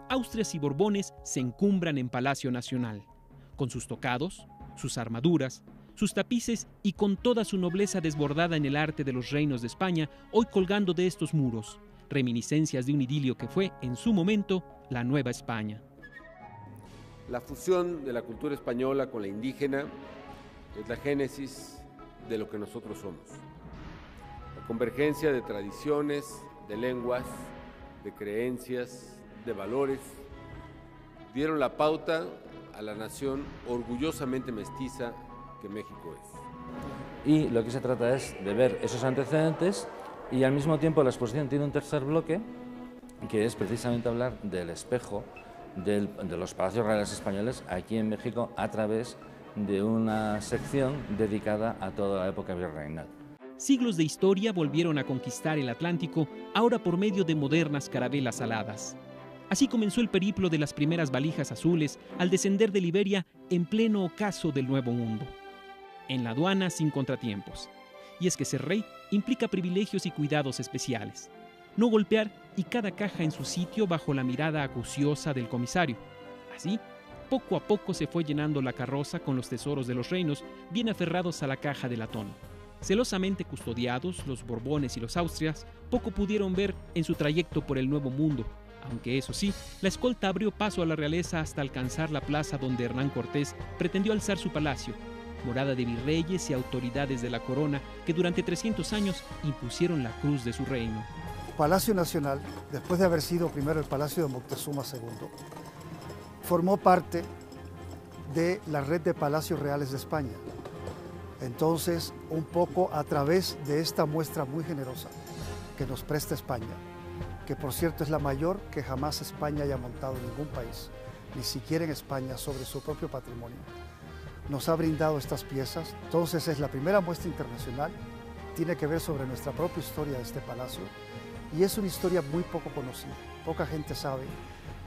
Austrias y Borbones se encumbran en Palacio Nacional, con sus tocados, sus armaduras, sus tapices y con toda su nobleza desbordada en el arte de los reinos de España, hoy colgando de estos muros, reminiscencias de un idilio que fue, en su momento, la Nueva España. La fusión de la cultura española con la indígena es la génesis de lo que nosotros somos. La convergencia de tradiciones, de lenguas, de creencias, de valores, dieron la pauta a la nación orgullosamente mestiza que México es. Y lo que se trata es de ver esos antecedentes y al mismo tiempo la exposición tiene un tercer bloque que es precisamente hablar del espejo de los palacios reales españoles aquí en México a través de una sección dedicada a toda la época virreinal. Siglos de historia volvieron a conquistar el Atlántico, ahora por medio de modernas carabelas aladas. Así comenzó el periplo de las primeras valijas azules al descender de Liberia en pleno ocaso del Nuevo Mundo. En la aduana sin contratiempos. Y es que ser rey implica privilegios y cuidados especiales. No golpear y cada caja en su sitio bajo la mirada acuciosa del comisario. Así, poco a poco se fue llenando la carroza con los tesoros de los reinos bien aferrados a la caja de latón. Celosamente custodiados, los Borbones y los Austrias poco pudieron ver en su trayecto por el Nuevo Mundo, aunque eso sí, la escolta abrió paso a la realeza hasta alcanzar la plaza donde Hernán Cortés pretendió alzar su palacio, morada de virreyes y autoridades de la corona que durante 300 años impusieron la cruz de su reino. Palacio Nacional, después de haber sido primero el Palacio de Moctezuma II, formó parte de la red de palacios reales de España. Entonces, un poco a través de esta muestra muy generosa que nos presta España, que por cierto es la mayor que jamás España haya montado en ningún país, ni siquiera en España, sobre su propio patrimonio, nos ha brindado estas piezas. Entonces es la primera muestra internacional, tiene que ver sobre nuestra propia historia de este palacio y es una historia muy poco conocida. Poca gente sabe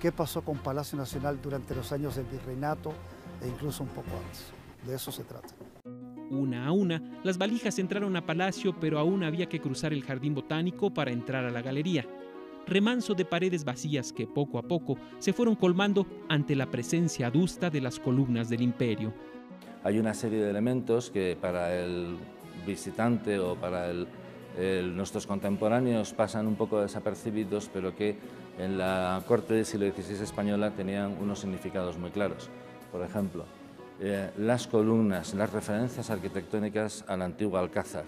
qué pasó con Palacio Nacional durante los años del virreinato e incluso un poco antes. De eso se trata. Una a una, las valijas entraron a Palacio, pero aún había que cruzar el jardín botánico para entrar a la galería. Remanso de paredes vacías que poco a poco se fueron colmando ante la presencia adusta de las columnas del imperio. Hay una serie de elementos que para el visitante o para nuestros contemporáneos pasan un poco desapercibidos, pero que en la corte del siglo XVI española tenían unos significados muy claros. Por ejemplo, las columnas, las referencias arquitectónicas al antiguo Alcázar,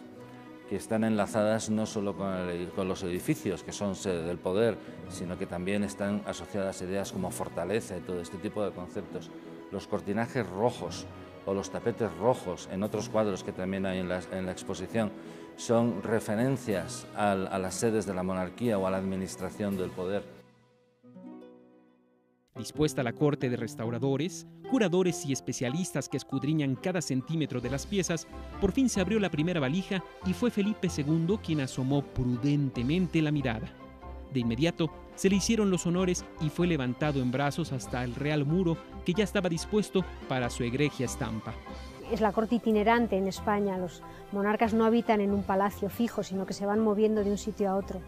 que están enlazadas no solo con los edificios, que son sede del poder, sino que también están asociadas a ideas como fortaleza y todo este tipo de conceptos. Los cortinajes rojos o los tapetes rojos en otros cuadros que también hay en la exposición son referencias a las sedes de la monarquía o a la administración del poder. Dispuesta la corte de restauradores, curadores y especialistas que escudriñan cada centímetro de las piezas, por fin se abrió la primera valija y fue Felipe II quien asomó prudentemente la mirada. De inmediato se le hicieron los honores y fue levantado en brazos hasta el Real Muro que ya estaba dispuesto para su egregia estampa. Es la corte itinerante en España. Los monarcas no habitan en un palacio fijo, sino que se van moviendo de un sitio a otro.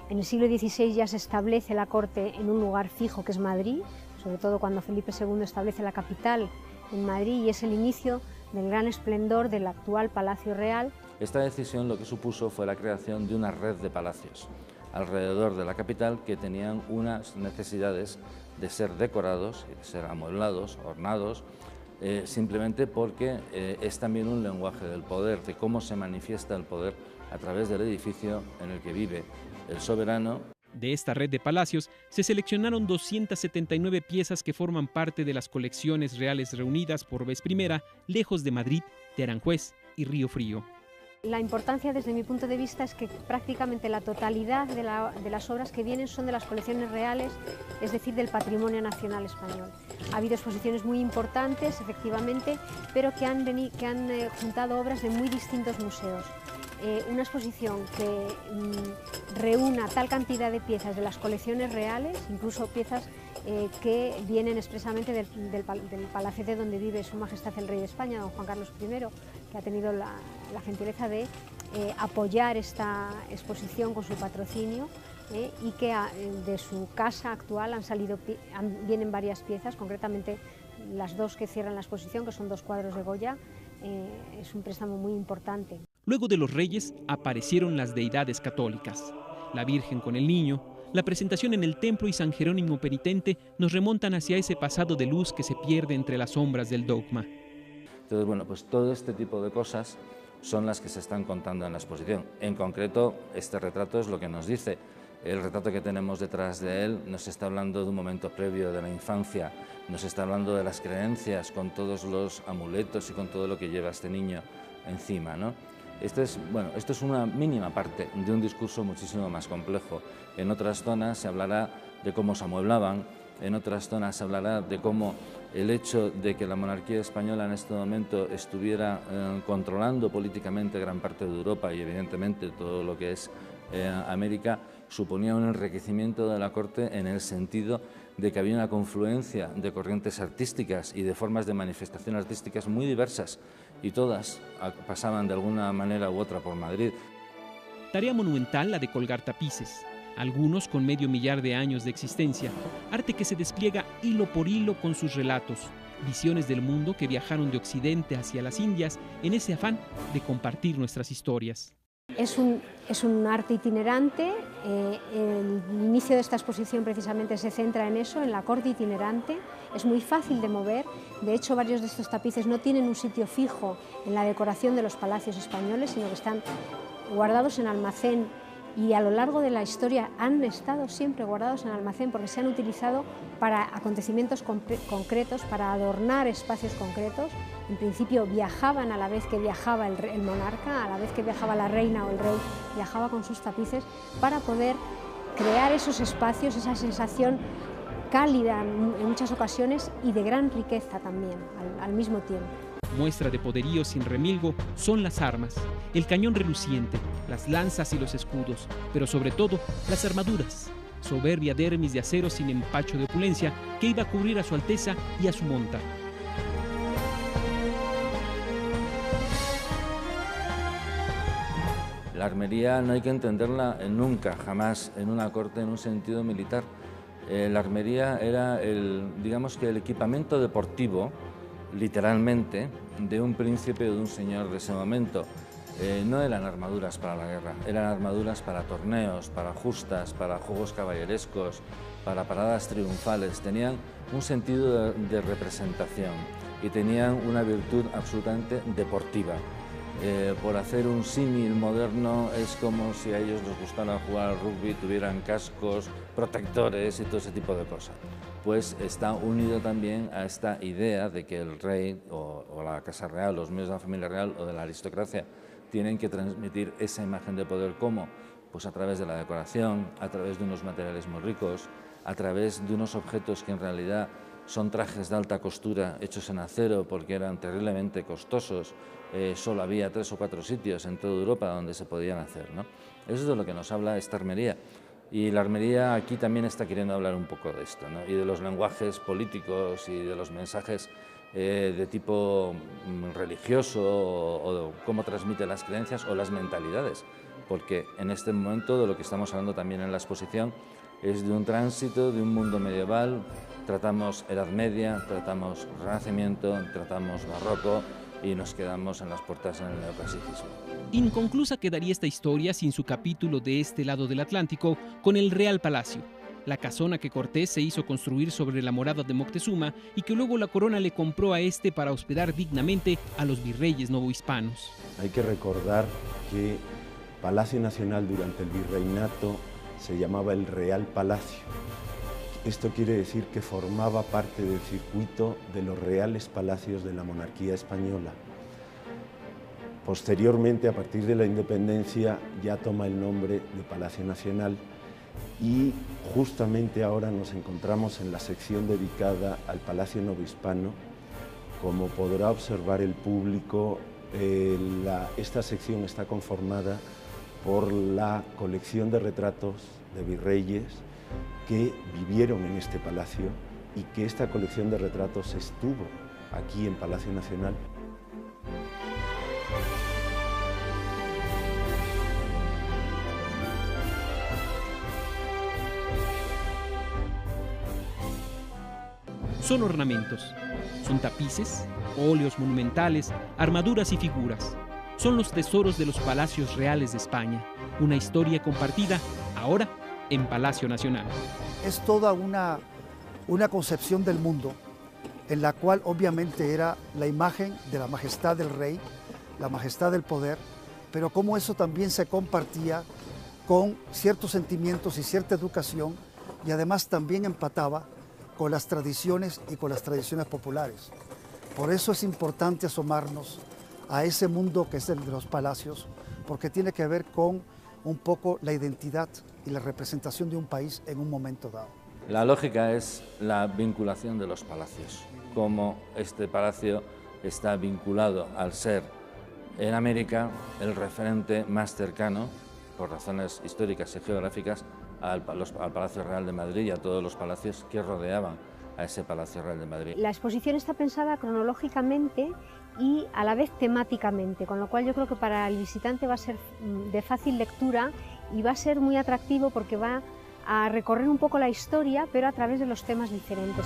En el siglo XVI ya se establece la corte en un lugar fijo que es Madrid, sobre todo cuando Felipe II establece la capital en Madrid, y es el inicio del gran esplendor del actual Palacio Real. Esta decisión lo que supuso fue la creación de una red de palacios alrededor de la capital que tenían unas necesidades de ser decorados, de ser amueblados, ornados, simplemente porque es también un lenguaje del poder, de cómo se manifiesta el poder a través del edificio en el que vive el soberano. De esta red de palacios se seleccionaron 279 piezas que forman parte de las colecciones reales reunidas por vez primera lejos de Madrid, de Aranjuez y Río Frío. La importancia desde mi punto de vista es que prácticamente la totalidad de las obras que vienen son de las colecciones reales, es decir, del patrimonio nacional español. Ha habido exposiciones muy importantes, efectivamente, pero que han juntado obras de muy distintos museos. Una exposición que reúna tal cantidad de piezas de las colecciones reales, incluso piezas que vienen expresamente del palacete donde vive Su Majestad el Rey de España, don Juan Carlos I, que ha tenido la gentileza de apoyar esta exposición con su patrocinio, y que de su casa actual vienen varias piezas, concretamente las dos que cierran la exposición, que son 2 cuadros de Goya. Es un préstamo muy importante. Luego de los reyes aparecieron las deidades católicas. La Virgen con el Niño, la presentación en el templo y San Jerónimo penitente nos remontan hacia ese pasado de luz que se pierde entre las sombras del dogma. Entonces, bueno, pues todo este tipo de cosas son las que se están contando en la exposición. En concreto, este retrato es lo que nos dice. El retrato que tenemos detrás de él nos está hablando de un momento previo de la infancia, nos está hablando de las creencias con todos los amuletos y con todo lo que lleva este niño encima, ¿no? Esto es una mínima parte de un discurso muchísimo más complejo. En otras zonas se hablará de cómo se amueblaban, en otras zonas se hablará de cómo el hecho de que la monarquía española en este momento estuviera controlando políticamente gran parte de Europa y evidentemente todo lo que es América, suponía un enriquecimiento de la corte en el sentido de que había una confluencia de corrientes artísticas y de formas de manifestación artísticas muy diversas y todas pasaban de alguna manera u otra por Madrid. Tarea monumental la de colgar tapices, algunos con medio millar de años de existencia, arte que se despliega hilo por hilo con sus relatos, visiones del mundo que viajaron de Occidente hacia las Indias en ese afán de compartir nuestras historias. Es un arte itinerante. El inicio de esta exposición precisamente se centra en eso, en la corte itinerante. Es muy fácil de mover. De hecho, varios de estos tapices no tienen un sitio fijo en la decoración de los palacios españoles, sino que están guardados en almacén, y a lo largo de la historia han estado siempre guardados en almacén porque se han utilizado para acontecimientos concretos, para adornar espacios concretos. En principio viajaban a la vez que viajaba el monarca, a la vez que viajaba la reina o el rey, viajaba con sus tapices para poder crear esos espacios, esa sensación cálida en muchas ocasiones y de gran riqueza también al mismo tiempo. Muestra de poderío sin remilgo son las armas, el cañón reluciente, las lanzas y los escudos, pero sobre todo las armaduras, soberbia dermis de acero sin empacho de opulencia que iba a cubrir a su Alteza y a su monta. La armería no hay que entenderla nunca, jamás, en una corte en un sentido militar. La armería era digamos que el equipamiento deportivo, literalmente, de un príncipe o de un señor de ese momento. No eran armaduras para la guerra, eran armaduras para torneos, para justas, para juegos caballerescos, para paradas triunfales. Tenían un sentido de representación y tenían una virtud absolutamente deportiva. Por hacer un símil moderno, es como si a ellos les gustara jugar al rugby, tuvieran cascos, protectores y todo ese tipo de cosas. Pues está unido también a esta idea de que el rey o la casa real, los miembros de la familia real o de la aristocracia tienen que transmitir esa imagen de poder. ¿Cómo? Pues a través de la decoración, a través de unos materiales muy ricos, a través de unos objetos que en realidad son trajes de alta costura hechos en acero porque eran terriblemente costosos. Solo había 3 o 4 sitios en toda Europa donde se podían hacer, ¿no? Eso es de lo que nos habla esta armería. Y la armería aquí también está queriendo hablar un poco de esto, ¿no? Y de los lenguajes políticos y de los mensajes de tipo religioso o cómo transmite las creencias o las mentalidades. Porque en este momento de lo que estamos hablando también en la exposición es de un tránsito de un mundo medieval. Tratamos Edad Media, tratamos Renacimiento, tratamos Barroco y nos quedamos en las puertas en el neoclasicismo. Inconclusa quedaría esta historia sin su capítulo de este lado del Atlántico con el Real Palacio, la casona que Cortés se hizo construir sobre la morada de Moctezuma y que luego la corona le compró a este para hospedar dignamente a los virreyes novohispanos. Hay que recordar que Palacio Nacional durante el virreinato se llamaba el Real Palacio. Esto quiere decir que formaba parte del circuito de los reales palacios de la monarquía española. Posteriormente, a partir de la independencia, ya toma el nombre de Palacio Nacional y justamente ahora nos encontramos en la sección dedicada al Palacio Novohispano. Como podrá observar el público, esta sección está conformada por la colección de retratos de virreyes que vivieron en este palacio y que esta colección de retratos estuvo aquí en Palacio Nacional. son ornamentos, son tapices, óleos monumentales, armaduras y figuras. Son los tesoros de los palacios reales de España, una historia compartida ahora en Palacio Nacional. Es toda una concepción del mundo en la cual obviamente era la imagen de la majestad del rey, la majestad del poder, pero cómo eso también se compartía con ciertos sentimientos y cierta educación, y además también empataba con las tradiciones y con las tradiciones populares. Por eso es importante asomarnos a ese mundo que es el de los palacios, porque tiene que ver con un poco la identidad y la representación de un país en un momento dado. La lógica es la vinculación de los palacios, como este palacio está vinculado al ser en América el referente más cercano, por razones históricas y geográficas, al Palacio Real de Madrid y a todos los palacios que rodeaban a ese Palacio Real de Madrid. La exposición está pensada cronológicamente y a la vez temáticamente, con lo cual yo creo que para el visitante va a ser de fácil lectura y va a ser muy atractivo porque va a recorrer un poco la historia, pero a través de los temas diferentes.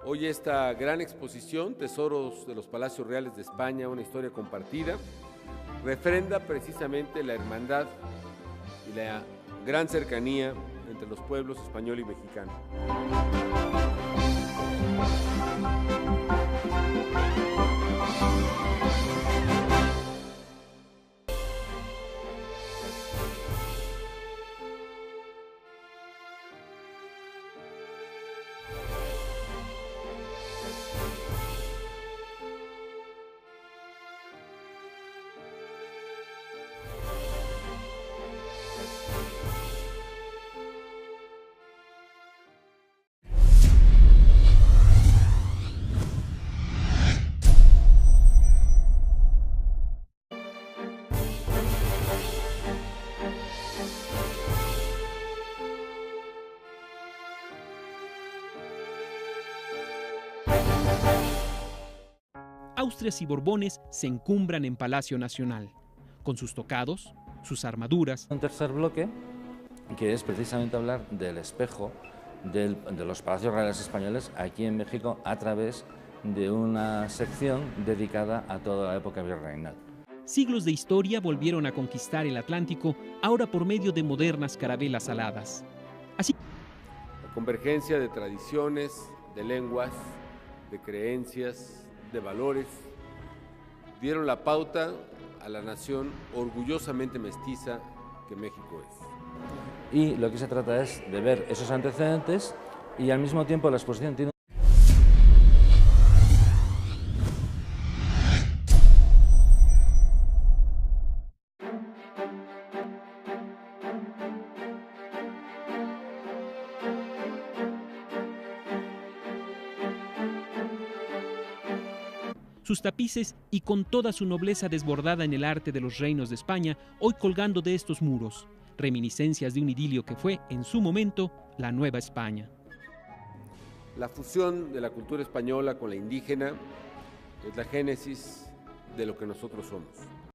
Hoy esta gran exposición, Tesoros de los Palacios Reales de España, una historia compartida, refrenda precisamente la hermandad y la gran cercanía entre los pueblos español y mexicano. Austrias y Borbones se encumbran en Palacio Nacional, con sus tocados, sus armaduras. Un tercer bloque, que es precisamente hablar del espejo de los palacios reales españoles aquí en México a través de una sección dedicada a toda la época virreinal. Siglos de historia volvieron a conquistar el Atlántico, ahora por medio de modernas carabelas aladas. Así, La convergencia de tradiciones, de lenguas, de creencias, de valores, dieron la pauta a la nación orgullosamente mestiza que México es. Y lo que se trata es de ver esos antecedentes y al mismo tiempo la exposición tiene sus tapices y con toda su nobleza desbordada en el arte de los reinos de España, hoy colgando de estos muros, reminiscencias de un idilio que fue, en su momento, la Nueva España. La fusión de la cultura española con la indígena es la génesis de lo que nosotros somos.